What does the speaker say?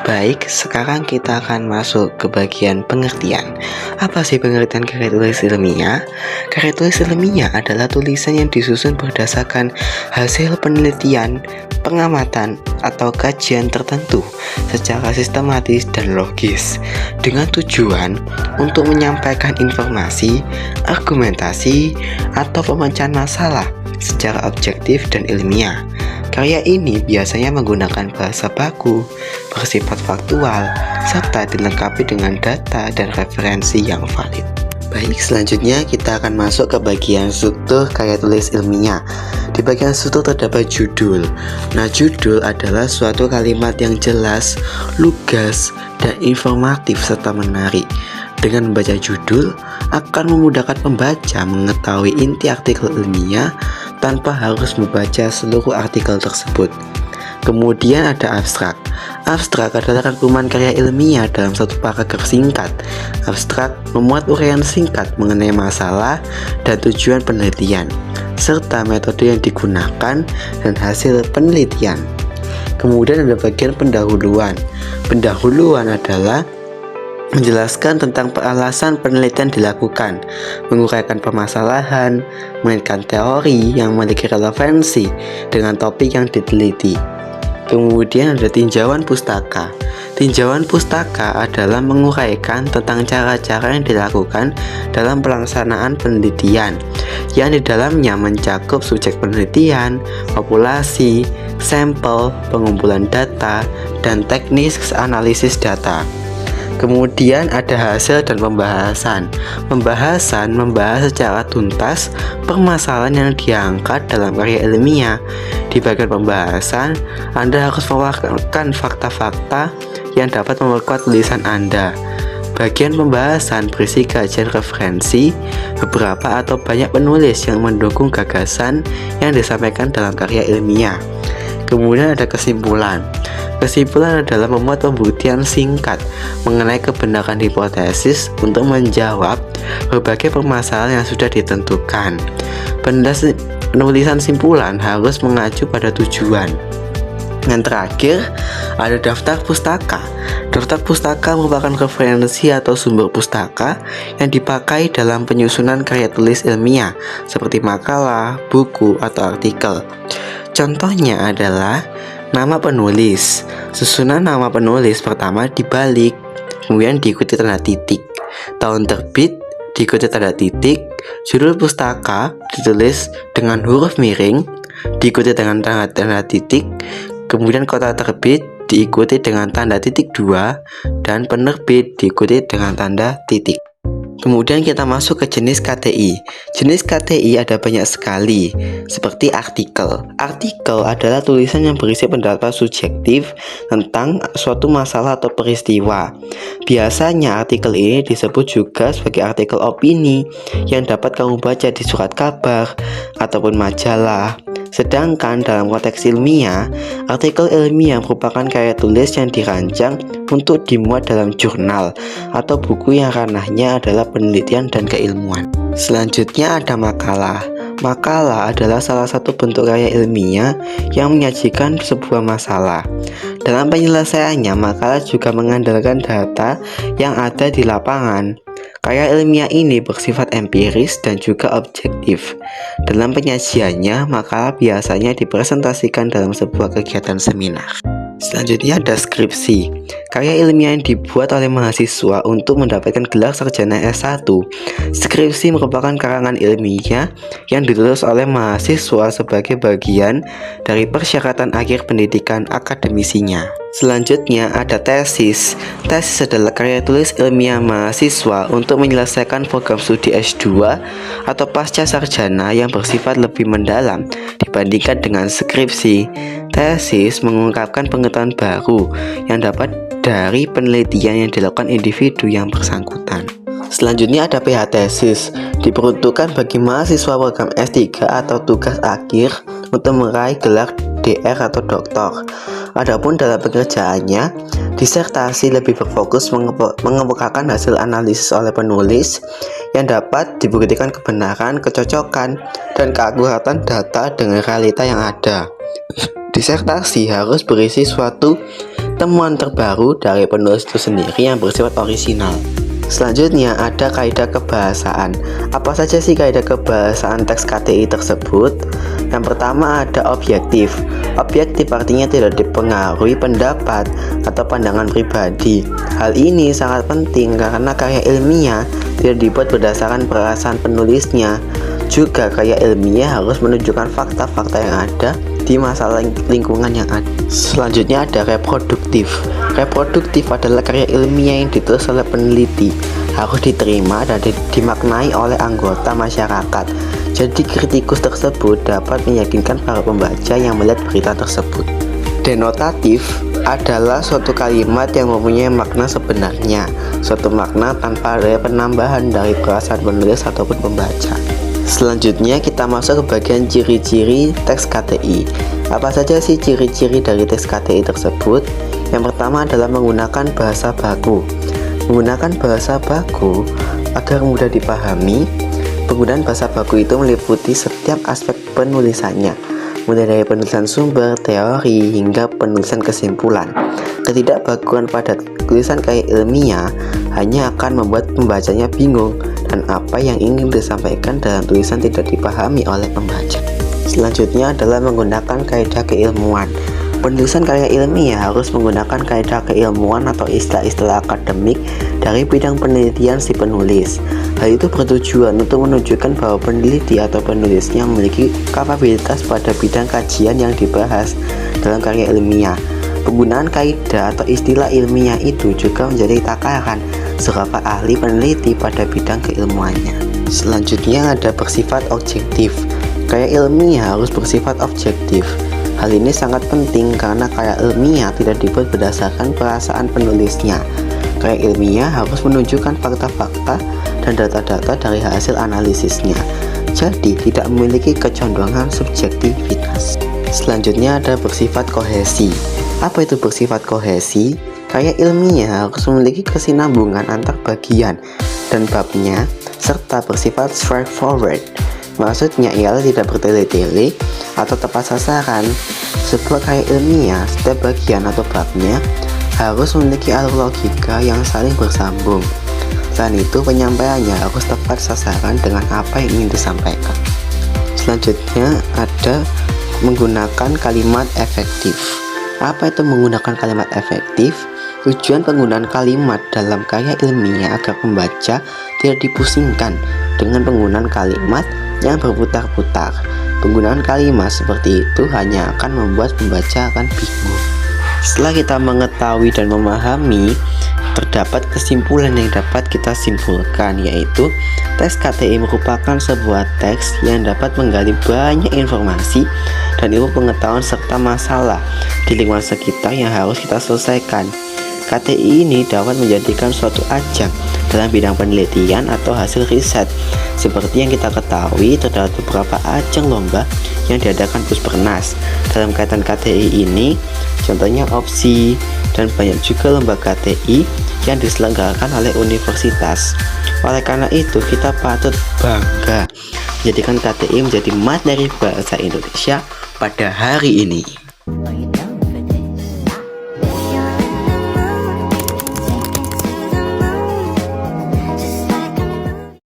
Baik, sekarang kita akan masuk ke bagian pengertian. Apa sih pengertian karya tulis ilmiah? Karya tulis ilmiah adalah tulisan yang disusun berdasarkan hasil penelitian, pengamatan, atau kajian tertentu secara sistematis dan logis dengan tujuan untuk menyampaikan informasi, argumentasi, atau pemecahan masalah secara objektif dan ilmiah. Karya ini biasanya menggunakan bahasa baku, bersifat faktual, serta dilengkapi dengan data dan referensi yang valid. Baik, selanjutnya kita akan masuk ke bagian struktur karya tulis ilmiah. Di bagian struktur terdapat judul. Nah, judul adalah suatu kalimat yang jelas, lugas, dan informatif serta menarik. Dengan membaca judul, akan memudahkan pembaca mengetahui inti artikel ilmiah tanpa harus membaca seluruh artikel tersebut. Kemudian ada abstrak. Abstrak adalah rangkuman karya ilmiah dalam satu paragraf singkat. Abstrak memuat uraian singkat mengenai masalah dan tujuan penelitian, serta metode yang digunakan dan hasil penelitian. Kemudian ada bagian pendahuluan. Pendahuluan adalah menjelaskan tentang alasan penelitian dilakukan, menguraikan permasalahan, mengaitkan teori yang memiliki relevansi dengan topik yang diteliti. Kemudian ada tinjauan pustaka. Tinjauan pustaka adalah menguraikan tentang cara-cara yang dilakukan dalam pelaksanaan penelitian, yang di dalamnya mencakup subjek penelitian, populasi, sampel, pengumpulan data, dan teknis analisis data. Kemudian ada hasil dan pembahasan. Pembahasan membahas secara tuntas permasalahan yang diangkat dalam karya ilmiah. Di bagian pembahasan, Anda harus memaparkan fakta-fakta yang dapat memperkuat tulisan Anda. Bagian pembahasan berisi kajian referensi, beberapa atau banyak penulis yang mendukung gagasan yang disampaikan dalam karya ilmiah. Kemudian ada kesimpulan. Kesimpulan adalah memuat pembuktian singkat mengenai kebenaran hipotesis untuk menjawab berbagai permasalahan yang sudah ditentukan. Penulisan simpulan harus mengacu pada tujuan. Yang terakhir, ada daftar pustaka. Daftar pustaka merupakan referensi atau sumber pustaka yang dipakai dalam penyusunan karya tulis ilmiah seperti makalah, buku, atau artikel. Contohnya adalah nama penulis. Susunan nama penulis pertama dibalik, kemudian diikuti tanda titik. Tahun terbit diikuti tanda titik. Judul pustaka ditulis dengan huruf miring, diikuti dengan tanda titik. Kemudian kota terbit diikuti dengan tanda titik 2, dan penerbit diikuti dengan tanda titik. Kemudian kita masuk ke jenis KTI. Jenis KTI ada banyak sekali, seperti artikel. Artikel adalah tulisan yang berisi pendapat subjektif tentang suatu masalah atau peristiwa. Biasanya artikel ini disebut juga sebagai artikel opini yang dapat kamu baca di surat kabar ataupun majalah. Sedangkan dalam konteks ilmiah, artikel ilmiah merupakan karya tulis yang dirancang untuk dimuat dalam jurnal atau buku yang ranahnya adalah penelitian dan keilmuan. Selanjutnya ada makalah. Makalah adalah salah satu bentuk karya ilmiah yang menyajikan sebuah masalah. Dalam penyelesaiannya, makalah juga mengandalkan data yang ada di lapangan. Karya ilmiah ini bersifat empiris dan juga objektif. Dalam penyajiannya, makalah biasanya dipresentasikan dalam sebuah kegiatan seminar. Selanjutnya ada skripsi. Karya ilmiah yang dibuat oleh mahasiswa untuk mendapatkan gelar sarjana S1. Skripsi merupakan karangan ilmiah yang ditulis oleh mahasiswa sebagai bagian dari persyaratan akhir pendidikan akademisinya. Selanjutnya ada tesis. Tesis adalah karya tulis ilmiah mahasiswa untuk menyelesaikan program studi S2 atau pasca sarjana yang bersifat lebih mendalam dibandingkan dengan skripsi. Tesis mengungkapkan pengetahuan baru yang dapat dari penelitian yang dilakukan individu yang bersangkutan. Selanjutnya ada PH tesis, diperuntukkan bagi mahasiswa program S3 atau tugas akhir untuk meraih gelar DR atau doktor. Adapun dalam pekerjaannya, disertasi lebih berfokus mengemukakan hasil analisis oleh penulis yang dapat dibuktikan kebenaran, kecocokan, dan keakuratan data dengan realita yang ada. Disertasi harus berisi suatu temuan terbaru dari penulis itu sendiri yang bersifat orisinal. Selanjutnya ada kaidah kebahasaan. Apa saja sih kaidah kebahasaan teks KTI tersebut? Yang pertama ada objektif. Objektif artinya tidak dipengaruhi pendapat atau pandangan pribadi. Hal ini sangat penting karena karya ilmiah tidak dibuat berdasarkan perasaan penulisnya. Juga karya ilmiah harus menunjukkan fakta-fakta yang ada di masalah lingkungan yang ada. Selanjutnya ada reproduktif. Reproduktif adalah karya ilmiah yang ditulis oleh peneliti, harus diterima dan dimaknai oleh anggota masyarakat. Jadi kritikus tersebut dapat meyakinkan para pembaca yang melihat berita tersebut. Denotatif adalah suatu kalimat yang mempunyai makna sebenarnya, suatu makna tanpa ada penambahan dari perasaan penulis ataupun pembaca. Selanjutnya kita masuk ke bagian ciri-ciri teks KTI. Apa saja sih ciri-ciri dari teks KTI tersebut? Yang pertama adalah menggunakan bahasa baku. Menggunakan bahasa baku agar mudah dipahami. Penggunaan bahasa baku itu meliputi setiap aspek penulisannya, mulai dari penulisan sumber, teori, hingga penulisan kesimpulan. Ketidakbakuan pada tulisan karya ilmiah hanya akan membuat pembacanya bingung dan apa yang ingin disampaikan dalam tulisan tidak dipahami oleh pembaca. Selanjutnya adalah menggunakan kaidah keilmuan. Penulisan karya ilmiah harus menggunakan kaidah keilmuan atau istilah-istilah akademik dari bidang penelitian si penulis. Hal itu bertujuan untuk menunjukkan bahwa peneliti atau penulisnya memiliki kapabilitas pada bidang kajian yang dibahas dalam karya ilmiah. Penggunaan kaidah atau istilah ilmiah itu juga menjadi takaran seberapa ahli peneliti pada bidang keilmuannya. Selanjutnya ada bersifat objektif. Karya ilmiah harus bersifat objektif. Hal ini sangat penting karena karya ilmiah tidak dibuat berdasarkan perasaan penulisnya. Karya ilmiah harus menunjukkan fakta-fakta dan data-data dari hasil analisisnya. Jadi tidak memiliki kecondongan subjektivitas. Selanjutnya ada bersifat kohesi. Apa itu bersifat kohesi? Karya ilmiah harus memiliki kesinambungan antar bagian dan babnya serta bersifat straightforward. Maksudnya ialah tidak bertele-tele atau tepat sasaran. Sebuah karya ilmiah, setiap bagian atau babnya harus memiliki alur logika yang saling bersambung. Selain itu, penyampaiannya harus tepat sasaran dengan apa yang ingin disampaikan. Selanjutnya ada menggunakan kalimat efektif. Apa itu menggunakan kalimat efektif? Tujuan penggunaan kalimat dalam karya ilmiah agar pembaca tidak dipusingkan dengan penggunaan kalimat yang berputar-putar. Penggunaan kalimat seperti itu hanya akan membuat pembaca akan bingung. Setelah kita mengetahui dan memahami, terdapat kesimpulan yang dapat kita simpulkan, yaitu teks KTI merupakan sebuah teks yang dapat menggali banyak informasi dan ilmu pengetahuan serta masalah di lingkungan sekitar yang harus kita selesaikan. KTI ini dapat menjadikan suatu ajang dalam bidang penelitian atau hasil riset. Seperti yang kita ketahui, terdapat beberapa ajang lomba yang diadakan Puspernas dalam kaitan KTI ini, contohnya OPSI, dan banyak juga lomba KTI yang diselenggarakan oleh universitas. Oleh karena itu, kita patut bangga menjadikan KTI menjadi materi bahasa Indonesia pada hari ini.